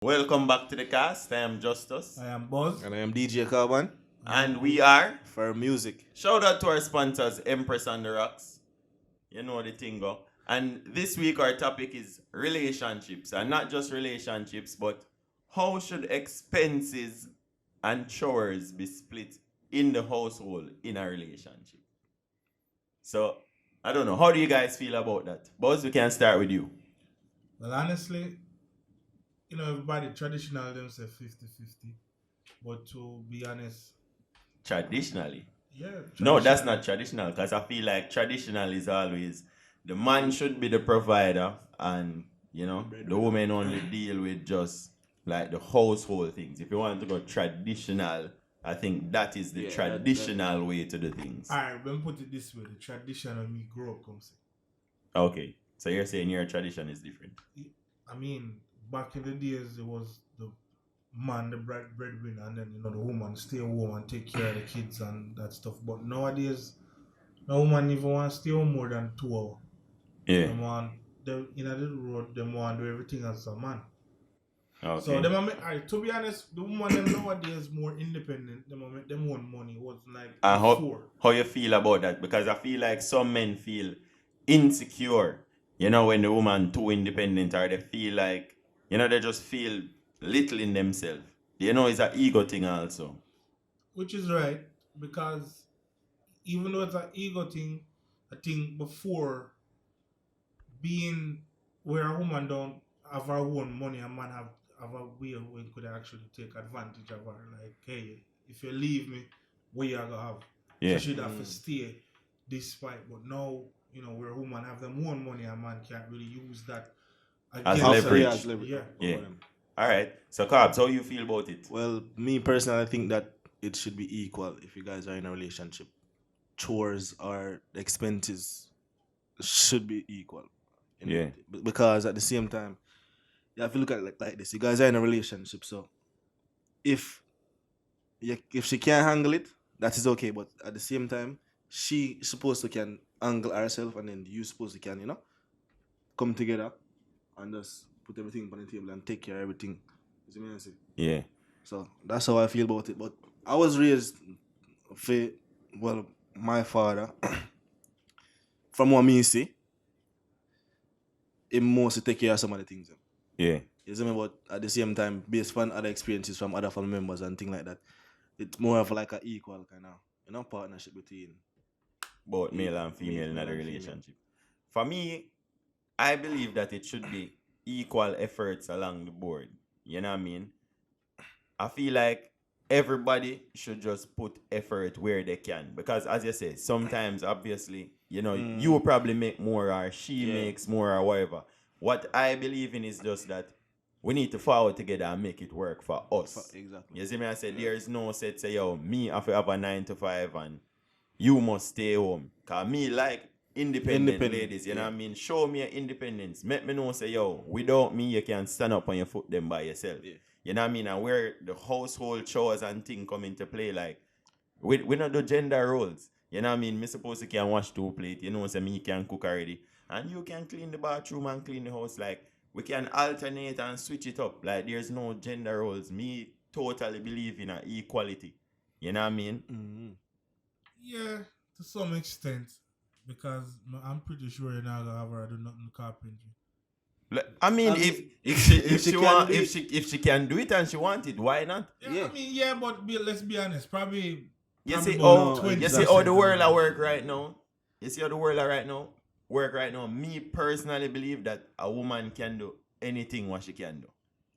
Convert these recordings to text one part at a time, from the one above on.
Welcome back to the cast. I am Justus. I am Buzz. And I am DJ Carbon And we are. for music. Shout out to our sponsors, Empress on the Rocks. You know the thing go. And this week our topic is relationships. And not just relationships, but how should expenses and chores be split in the household in a relationship? So, I don't know. How do you guys feel about that? Buzz, we can start with you. Well, honestly, everybody traditional them say 50-50. But to be honest, Traditionally. yeah. No, that's not traditional because I feel like traditional is always the man should be the provider and the woman only deal with just like the household things. If you want to go traditional, I think that is the traditional way to do things. Alright, let me put it this way. The tradition of me grow up comes Okay. So you're saying your tradition is different. I mean, back in the days it was the man, the breadwinner, and then the woman stay home and take care of the kids and that stuff. But nowadays no woman even want to stay home more than 2 hours. Yeah. Them want them in the road, them want to do everything as a man. Okay. So to be honest, the woman them nowadays more independent. Them make them own money. Was like And before. how you feel about that? Because I feel like some men feel insecure, when the woman too independent, or they feel like, they just feel little in themselves. It's an ego thing also. Which is right, because even though it's an ego thing, I think before being where a woman don't have her own money, a man have a way where he could actually take advantage of her. Like, hey, if you leave me, what you gonna have? Yeah. So she'd have to stay despite. But now, where a woman have their own money, a man can't really use that As against her. leverage. As leverage. Yeah. Yeah. All right. So, Cobbs, how you feel about it? Well, me personally, I think that it should be equal if you guys are in a relationship. Chores or expenses should be equal. Yeah. Because at the same time, you have to look at it like this. You guys are in a relationship, so if she can't handle it, that is okay. But at the same time, she supposed to can handle herself, and then you supposed to can, come together and just put everything on the table and take care of everything. You see what I say? Yeah. So that's how I feel about it. But I was raised my father, from what me see, he mostly take care of some of the things. Yeah. You see me? But at the same time, based on other experiences from other family members and things like that, it's more of like an equal kind of, partnership between Both male and female in a relationship. For me, I believe that it should be equal efforts along the board. You know what I mean? I feel like everybody should just put effort where they can. Because as you say, sometimes obviously, you will probably make more or she makes more or whatever. What I believe in is just that we need to forward together and make it work for us. Exactly. You see me? I said there is no set say, yo, me I have a 9 to 5 and you must stay home. Cause me like independent ladies, you know what I mean? Show me your independence. Make me know say, yo, without me you can stand up on your foot them by yourself. Yeah. You know what I mean? And where the household chores and things come into play, like we not do gender roles. You know what I mean? Me supposed to can wash 2 plates, say me can cook already. And you can clean the bathroom and clean the house. Like we can alternate and switch it up. Like there's no gender roles. Me totally believe in a equality. You know what I mean? Mm-hmm. Yeah, to some extent. Because I'm pretty sure you're not gonna have her do nothing carpentry. I mean, if she can do it and she want it, why not? Yeah. But let's be honest. Probably. You see about how 20% the world at work right now. You see how the world are right now work right now. Me personally believe that a woman can do anything what she can do.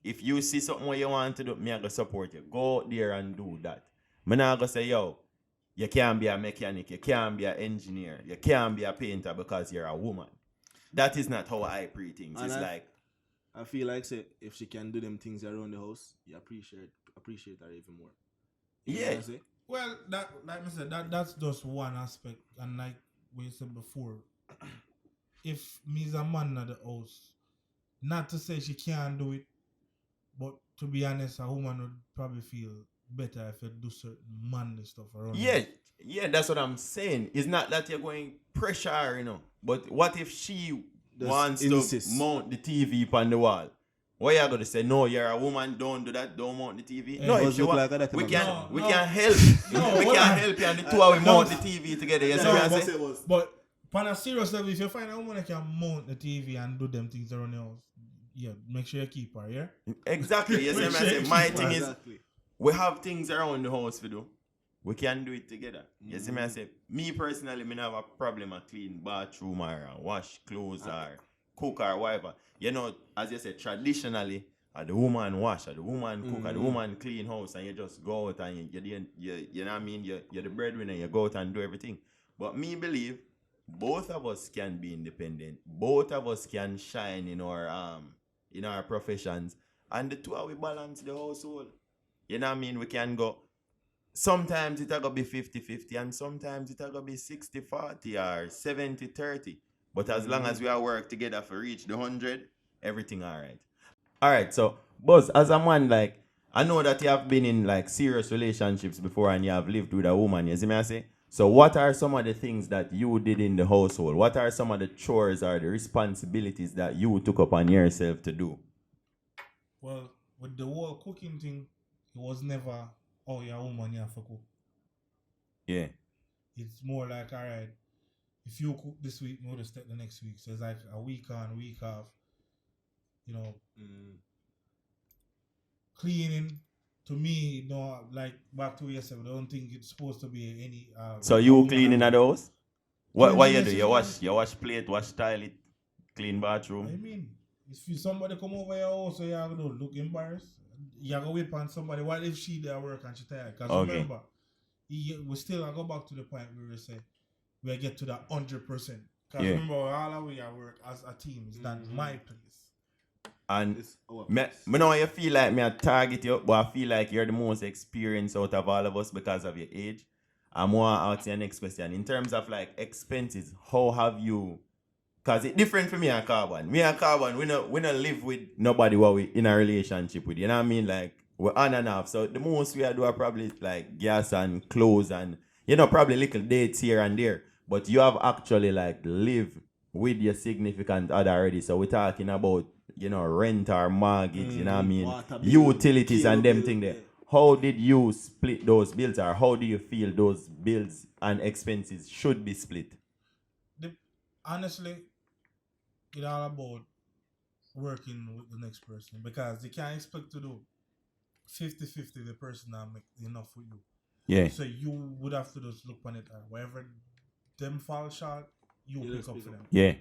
If you see something what you want to do, me I go support you. Go out there and do that. Me not go say, yo, you can't be a mechanic, you can't be an engineer, you can't be a painter because you're a woman. That is not how I pre things. And it's like I feel like say if she can do them things around the house, you appreciate her even more. You know what I say? Well, that like I said, that's just one aspect, and like we said before, if me's a man at the house, not to say she can't do it, but to be honest, a woman would probably feel better if you do certain manly stuff around. Yeah, that's what I'm saying. It's not that you're going pressure her, but what if she Just wants insist. to mount the TV on the wall? What you gonna say? No, you're a woman. Don't do that. Don't mount the TV. Hey, No, Buzz if you look want, like that, we man. can No, we no. can help. No, we what can I- help you, and the two of we No. mount the TV together. You see what I say? But on a serious level, if you find a woman that can mount the TV and do them things around the house, yeah, make sure you keep her, yeah? Exactly. You see what I say? Make My sure thing you is, Exactly. we have things around the house we do. We can do it together. You see me I say? Me personally, me not have a problem with clean bathroom or wash clothes or cook or whatever. You know, as you said, traditionally, the woman wash, the woman cook, the woman clean house, and you just go out and you know what I mean? You're the breadwinner, you go out and do everything. But me believe both of us can be independent. Both of us can shine in our professions. And the two of we balance the household. You know what I mean? We can go. Sometimes it'll go be 50-50 and sometimes it'll go be 60-40 or 70-30. But as long as we are work together for reach the 100, everything alright. Alright, so Buzz, as a man, like, I know that you have been in like serious relationships before and you have lived with a woman, you see me I say? So what are some of the things that you did in the household? What are some of the chores or the responsibilities that you took upon yourself to do? Well, with the whole cooking thing, it was never, oh, you're a woman, you have to cook. Yeah. It's more like, all right, if you cook this week, we would step the next week. So it's like a week on, week off. You know, cleaning, to me, like back to yesterday, I don't think it's supposed to be any. So you woman cleaning and- at the house? What you Cleaning do? is You wash just- plate, wash tile, clean bathroom? I mean, if somebody come over your house, so you're going to look embarrassed. You're going to whip on somebody. What if she there work and she tired? Because Okay. remember, we still go back to the point where we say we get to that 100%. Because Yeah. remember, all of we are work as a team. It's not my place. And It's our me know you feel like me a target you, but I feel like you're the most experienced out of all of us because of your age. I'm more asking your next question. In terms of like expenses, how have you? Cause it's different for me and Carbon. Me and Carbon, we not live with nobody what we in a relationship with. You know what I mean? Like we're on and off. So the most we do are probably like gas and clothes and probably little dates here and there. But you have actually like live with your significant other already. So we're talking about rent or mortgage. You know what I mean? Water bill, Utilities and cable them bill, thing there. yeah. How did you split those bills, or how do you feel those bills and expenses should be split? Honestly, it's all about working with the next person because you can't expect to do 50-50 the person that make enough for you. Yeah. So you would have to just look on it wherever them fall short, you You pick just up pick for up. them. Yeah.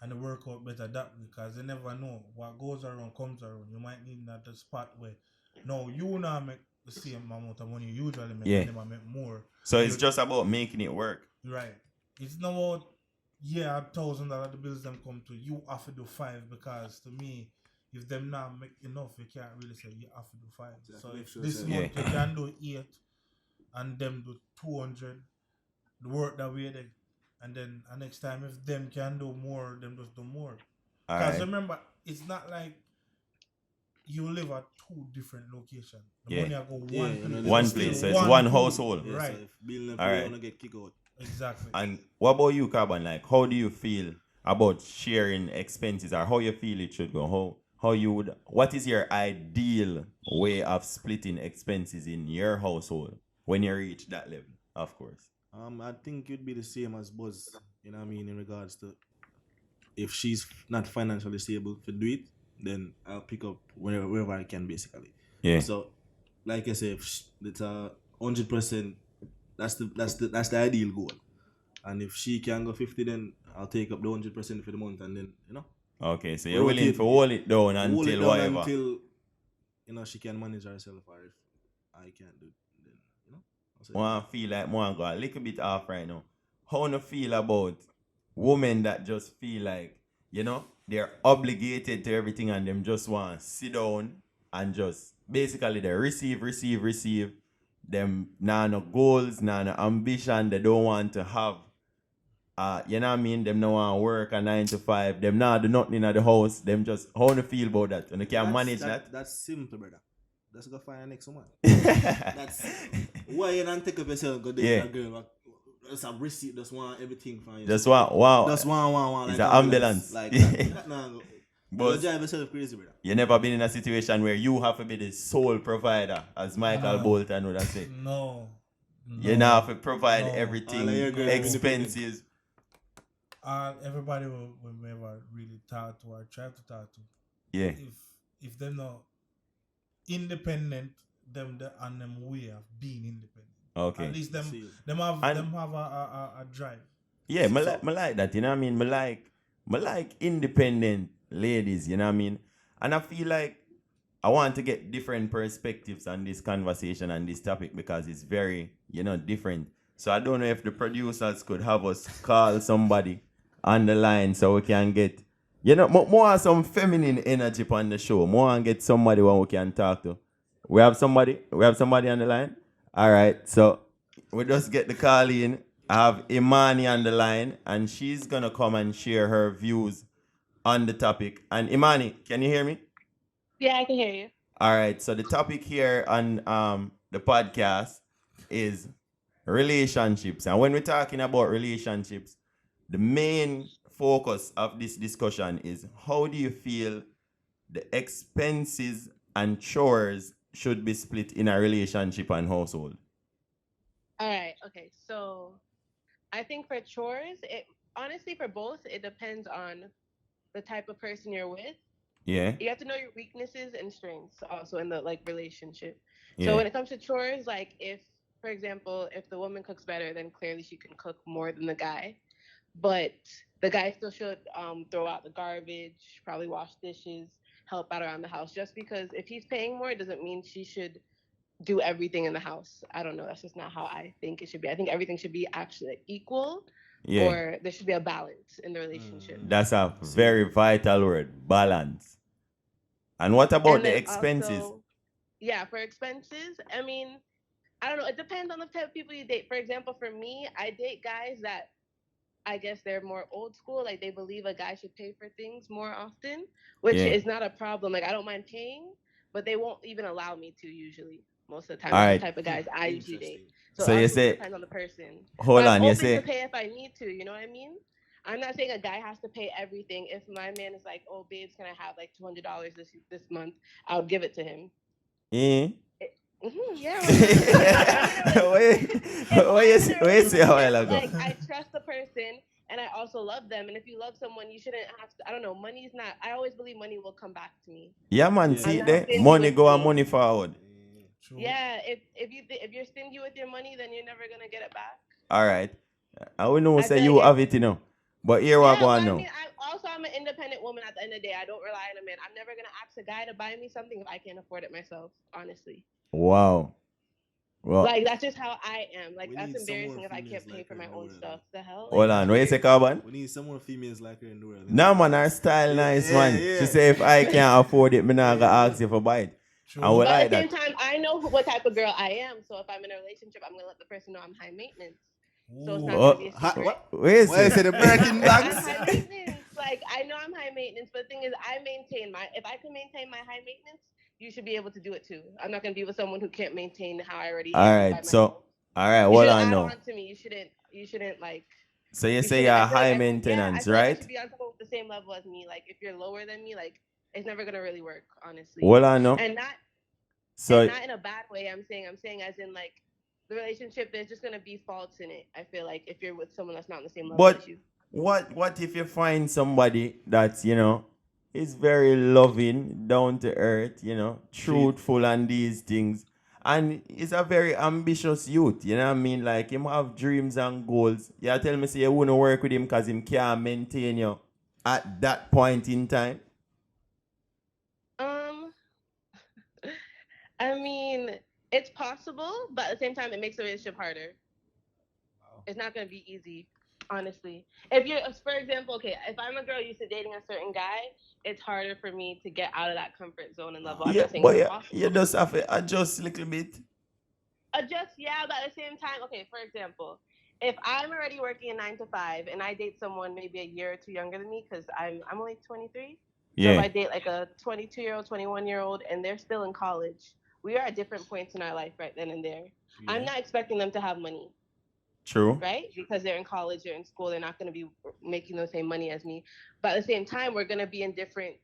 And it work out better that way because you never know what goes around comes around. You might need that the spot where no, you will not make the same amount of money you usually make, Yeah. and them make more. So it's You- just about making it work. Right. It's not about $1,000 the bills them come to. You have to do 5 because to me, if them not make enough, you can't really say you have to do 5. Exactly. So Make if sure this say- month you can do 8 and them do 200, the work that way there. And then next time if them can do more, them just do more. All Because right. remember, it's not like you live at 2 different locations. The Yeah. money I go Yeah, one you know, place. there's One still place, so it's one pool. household. Yeah, Right. So if bill never Alright. want to get kicked out. Exactly. And what about you, Carbon? Like, how do you feel about sharing expenses, or how you feel it should go? What is your ideal way of splitting expenses in your household when you reach that level? Of course. I think it'd be the same as Buzz. You know what I mean? In regards to if she's not financially stable to do it, then I'll pick up wherever I can, basically. Yeah. So, like I said, it's 100%. That's the ideal goal. And if she can go 50, then I'll take up the 100% for the month, and then Okay, so you're Rotate. willing to hold it down hold it until down whatever. until she can manage herself, or if I can't do it, then I'll say, I feel like I go a little bit off right now. How do you feel about women that just feel like, they're obligated to everything and them just want to sit down and just basically they receive. Them no goals, no ambition, they don't want to have you know what I mean? Them no want to work a 9 to 5. Them not do nothing in the house. Them just how do you feel about that? And you can manage that. That's simple, brother. Let's go find a next one. That's That's why you don't take up yourself, go there, Yeah. that girl. Just a receipt, just want everything from you. just wow. Just one. It's like an ambulance. Like that. That nah go. You But drive yourself crazy, brother. you never been in a situation where you have to be the sole provider, as Michael No, Bolton would have said. no, You now have no, to provide no, All of your everything, girl no. independent. expenses. Everybody will never really talk to or try to talk to. Yeah. If they're not independent, them the on them way of being independent. At Okay. least them See, And them have a drive. yeah, so me like that, you know what I mean? Me like independent ladies, you know what I mean? And I feel like I want to get different perspectives on this conversation and this topic because it's very, different. So I don't know if the producers could have us call somebody on the line so we can get, more some feminine energy on the show. More and get somebody one we can talk to. We have somebody. We have somebody on the line. All right. So we just get the call in. I have Emani on the line, and she's gonna come and share her views on the topic. And Imani, can you hear me? Yeah, I can hear you. All right. So the topic here on the podcast is relationships, and when we're talking about relationships, the main focus of this discussion is how do you feel the expenses and chores should be split in a relationship and household? All right. Okay. So I think for chores, it honestly for both, it depends on the type of person you're with. Yeah. You have to know your weaknesses and strengths also in the like relationship. So Yeah. when it comes to chores, like if, for example, if the woman cooks better, then clearly she can cook more than the guy. But the guy still should throw out the garbage, probably wash dishes, help out around the house. Just because if he's paying more, doesn't mean she should do everything in the house. I don't know. That's just not how I think it should be. I think everything should be actually equal, Yeah. or there should be a balance in the relationship. That's a see, very vital word, balance. And what about And the then expenses? also, yeah, for expenses, I mean, I don't know. It depends on the type of people you date. For example, for me, I date guys that I guess they're more old school. Like they believe a guy should pay for things more often, which Yeah. is not a problem. Like I don't mind paying, but they won't even allow me to usually. Most of the time, All that's the right. type of guys I usually date. interesting. So So you obviously, it say, depends on the person. But hold I'm on, you open to say, pay if I need to. You know what I mean? I'm not saying a guy has to pay everything. If my man is like, "Oh, babes, can I have like $200 this month?" I would give it to him. eh? Yeah, why not? If I'm in a What you say a while relationship, ago? like I trust the person and I also love them. And if you love someone, you shouldn't have to. I don't know. Money's not. I always believe money will come back to me. Yeah, man, Yeah, I'm see not there? facts. stingy Money with go and money. money forward. True. Yeah, if you're stingy with your money, then you're never gonna get it back. All right. I will know I say feel like you if have it, But here we yeah, go but on I now. mean, I'm an independent woman. At the end of the day, I don't rely on a man. I'm never gonna ask a guy to buy me something if I can't afford it myself. Honestly. Wow. Well, Like that's just how I am. Like We that's need some more embarrassing if I females can't pay like for her my in the own world, man. stuff. The hell? Like hold that's on. What you say, weird. Carbon? We need some more females like her in the world. You Nah, know? man, her style Yeah, nice, yeah, man. She yeah. say if I can't afford it, me not gonna Yeah. ask you for buy it. I True. will But like at the same that. time, I know what type of girl I am. So if I'm in a relationship, I'm gonna let the person know I'm high maintenance. So it's not Ooh. gonna be Oh, a secret. What? what you Why you say? say the Birkin I'm bags? high maintenance. Like I know I'm high maintenance, but the thing is, I maintain my. If I can maintain my high maintenance, you should be able to do it too. I'm not gonna be with someone who can't maintain how I already All am by right. So, myself. all right. You Hold should on add now. on to me. You shouldn't. You shouldn't like. So you You say shouldn't. you're I feel like high yeah. I maintenance, feel like I right? should be on top of the same level as me. Like if you're lower than me, like it's never gonna really work, honestly. Hold on now. And not and So, not in a bad way. I'm saying as in like the relationship. There's just gonna be faults in it. I feel like if you're with someone that's not on the same level as but you. what if you find somebody that's is very loving, down to earth, Treat. truthful and these things, and is a very ambitious youth. You know what I mean? Like him have dreams and goals. You tell me say you wouldn't work with him because him can't maintain you at that point in time. Um, I mean, it's possible, but at the same time, it makes the relationship harder. It's not gonna be easy, honestly. If you're, for example, okay, if I'm a girl used to dating a certain guy, it's harder for me to get out of that comfort zone and level. I'm Yeah, not saying it's but you impossible. just have to adjust a little bit. Adjust, yeah, but at the same time, okay, for example, if I'm already working a 9 to 5 and I date someone maybe a year or two younger than me, because I'm only 23. So if Yeah, I date like a 22-year-old, 21-year-old, and they're still in college, we are at different points in our life right then and there. I'm Yeah. not expecting them to have money, true. right? Because they're in college, they're in school, they're not going to be making the same money as me. But at the same time, we're going to be in different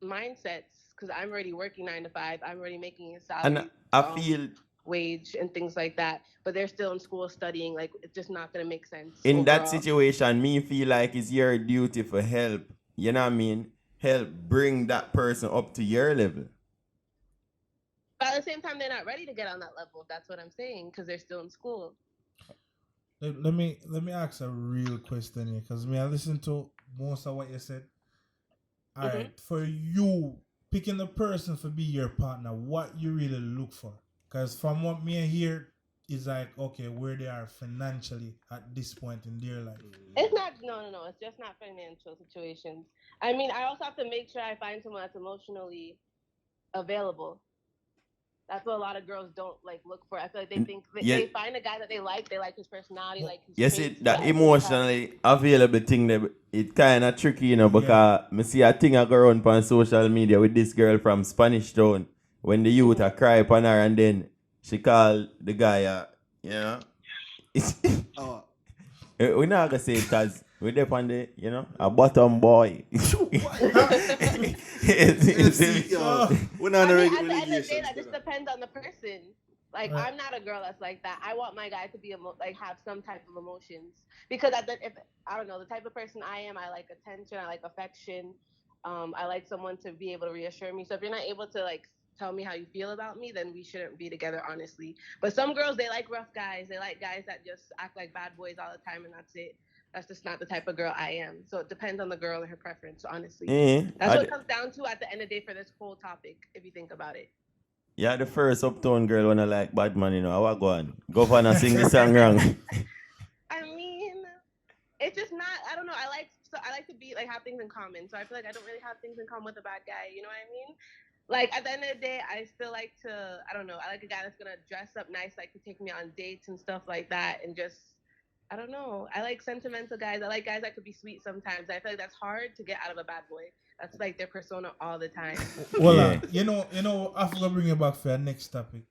mindsets because I'm already working 9 to 5. I'm already making a And salary, I feel wage, and things like that. But they're still in school studying. Like it's just not gonna make sense in that overall. situation, me feel like it's your duty for help. You know what I mean? Help bring that person up to your level. But at the same time, they're not ready to get on that level. That's what I'm saying because they're still in school. Let me ask a real question here, because me I listen to most of what you said. All Mhm. right, for you picking the person to be your partner, what you really look for? Because from what me I hear is like, okay, where they are financially at this point in their life. It's not no. It's just not financial situations. I mean, I also have to make sure I find someone that's emotionally available. That's what a lot of girls don't like look for. I feel like they think Yeah, they find a guy that they like his personality, Well, like his you traits, see but that I think it's how emotionally available thing that it kind of tricky, you know, because me see a thing I go around on social media with this girl from Spanish Town when the youth are cry upon her and then she call the guy, you know. Oh, We're not gonna say it because we're there on the, you know, a bottom boy. FC, yo, So, we're not in I a mean, regular at the end of the day, relegation. that just depends on the person. Like, right. I'm not a girl that's like that. I want my guy to be like have some type of emotions because if I don't know the type of person I am, I like attention, I like affection, I like someone to be able to reassure me. So if you're not able to like tell me how you feel about me, then we shouldn't be together, honestly. But some girls they like rough guys. They like guys that just act like bad boys all the time, and that's it. That's just not the type of girl I am. So it depends on the girl and her preference, honestly. That's what it comes down to at the end of the day for this whole topic, if you think about it. Yeah, the first uptown girl when I like bad man, you know, I go on. Governor sing the song wrong. I mean, it's just not. I don't know. I like to be like have things in common. So I feel like I don't really have things in common with a bad guy. You know what I mean? Like at the end of the day, I still like to. I don't know. I like a guy that's gonna dress up nice, like to take me on dates and stuff like that, and just. I don't know. I like sentimental guys. I like guys that could be sweet sometimes. I feel like that's hard to get out of a bad boy. That's like their persona all the time. Well, Yeah. I forgot to bring you back for our next topic.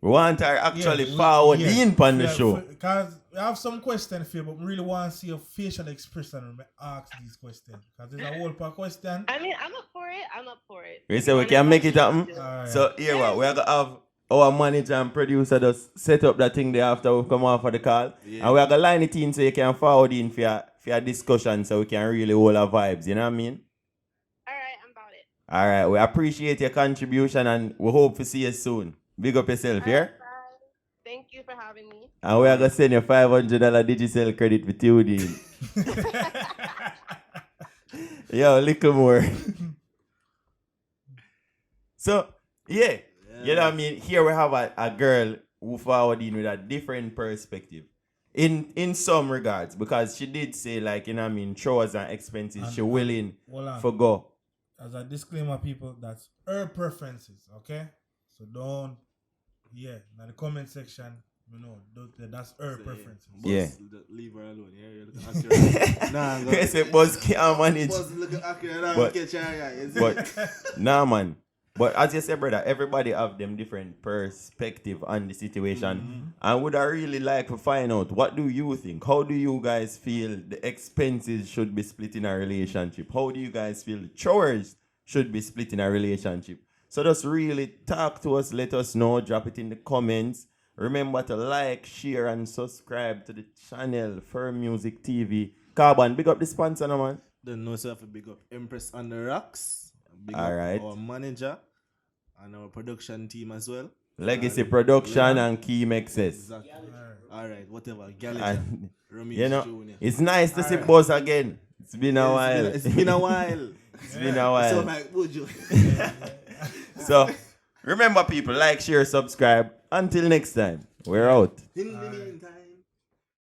We want her actually forward in on the show. Because I have some questions for you, but we really want to see your facial expression when I ask these questions. Because there's a whole part question. I mean, I'm up for it. I'm up for it. We If say you we want can make it question, happen. Alright. So here what we're gonna have our manager and producer just set up that thing there after we come off of the call. Yeah. And we're gonna line it in so you can forward in for your discussion so we can really hold our vibes, you know what I mean? all right, I'm about it. Alright, we appreciate your contribution and we hope to see you soon. Big up yourself, All yeah? right, bye. Thank you for having me. And we are gonna send you $500 Digicel credit for tuning. Yo, little more. So, yeah. You know what I mean? Here we have a girl who forward in with a different perspective. In some regards, because she did say, like, you know what I mean, chores and expenses, she willing Hold on. forgo. As a disclaimer, people, that's her preferences, okay? So don't, in the comment section, that's her preferences. Yeah. Leave her alone. Yeah, you're looking accurate. Nah, go. Yes, it Buzz can't manage. Buzz looking accurate. Nah, But- catch her, yeah, you see? But nah, man. But as you said, brother, everybody have them different perspective on the situation. And would I really like to find out, what do you think? How do you guys feel the expenses should be split in a relationship? How do you guys feel the chores should be split in a relationship? So just really talk to us, let us know, drop it in the comments. Remember to like, share, and subscribe to the channel, Firm Music TV. Carbon, big up the sponsor, no, man. Don't know yourself a big up Empress on the Rocks. Big Alright. up our manager and our production team as well. Legacy Production and Key Mexes. Exactly. Alright, whatever. Gallagher. And, Ramesh you know, Jr. it's nice to see Buzz again. It's been a while. It's been a while. It's been a So while. like, would you? So, remember, people, like, share, subscribe. Until next time, we're out. In the meantime.